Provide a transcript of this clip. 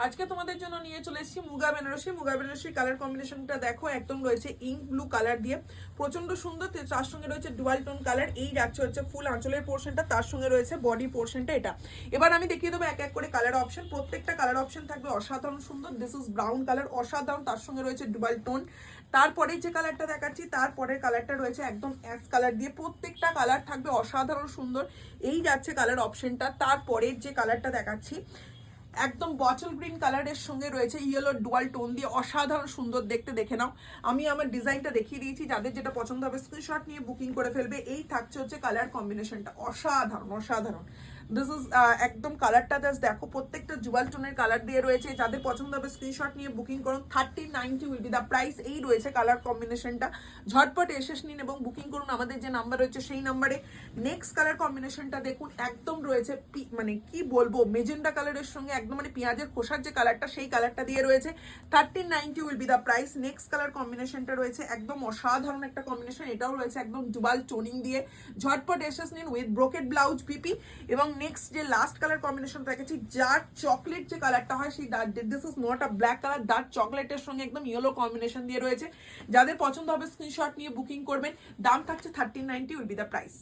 আজকে তোমাদের জন্য নিয়ে চলে এসেছি মুগা বেনারসি কালার কম্বিনেশনটা দেখো, একদম রয়েছে ইঙ্ক ব্লু কালার দিয়ে, প্রচন্ড সুন্দর। তার সঙ্গে রয়েছে ডুয়াল টোন কালার। এই যাচ্ছে হচ্ছে ফুল আঁচলের পোর্শনটা, তার সঙ্গে রয়েছে বডি পোর্শনটা। এটা এবার আমি দেখিয়ে দেবো এক এক করে কালার অপশন। প্রত্যেকটা কালার অপশন থাকবে অসাধারণ সুন্দর। দিস ইজ ব্রাউন কালার, অসাধারণ। তার সঙ্গে রয়েছে ডুয়াল টোন। তারপরে যে কালারটা দেখাচ্ছি, তারপরের কালারটা রয়েছে একদম অ্যাশ কালার দিয়ে। প্রত্যেকটা কালার থাকবে অসাধারণ সুন্দর। এই যাচ্ছে কালার অপশনটা। তারপরের যে কালারটা দেখাচ্ছি একদম বটল গ্রিন কালারের সঙ্গে রয়েছে ইয়েলো ডুয়াল টোন দিয়ে, অসাধারণ সুন্দর দেখতে। দেখে নাও, আমি আমার ডিজাইনটা দেখিয়ে দিয়েছি। যাদের যেটা পছন্দ হবে স্ক্রিনশট নিয়ে বুকিং করে ফেলবে। এই থাকছে হচ্ছে কালার কম্বিনেশনটা, অসাধারণ অসাধারণ। দিস ইজ একদম কালারটা জাস্ট দেখো, প্রত্যেকটা জুয়াল টোনের কালার দিয়ে রয়েছে। যাদের পছন্দ হবে স্ক্রিনশট নিয়ে বুকিং করুন। 1390 উইল বি দ্য প্রাইস। এই রয়েছে কালার কম্বিনেশনটা। ঝটপট এসে নিন এবং বুকিং করুন। আমাদের যে নাম্বার রয়েছে সেই নাম্বারে। নেক্সট কালার কম্বিনেশনটা দেখুন, একদম রয়েছে মানে কি বলবো, মেজেন্ডা কালারের সঙ্গে একদম মানে পেঁয়াজের খোসার যে কালারটা, সেই কালারটা দিয়ে রয়েছে। 1390 will be the price. Next colour কম্বিনেশনটা রয়েছে একদম অসাধারণ একটা কম্বিনেশন। এটাও রয়েছে একদম ডুয়াল টোনিং দিয়ে। ঝটপট এসে নিন উইথ ব্রোকেট ব্লাউজ পিপি। এবং নেক্সট যে লাস্ট কালার কম্বিনেশন দেখেছি, ডার্ক চকলেট যে কালারটা হয়, সেই this is not a black colour, dark চকলেটের সঙ্গে একদম ইয়েলো কম্বিনেশন দিয়ে রয়েছে। যাদের পছন্দ হবে স্ক্রিনশট নিয়ে বুকিং করবেন। দাম থাকছে 1390 উইল বি দ্য প্রাইস।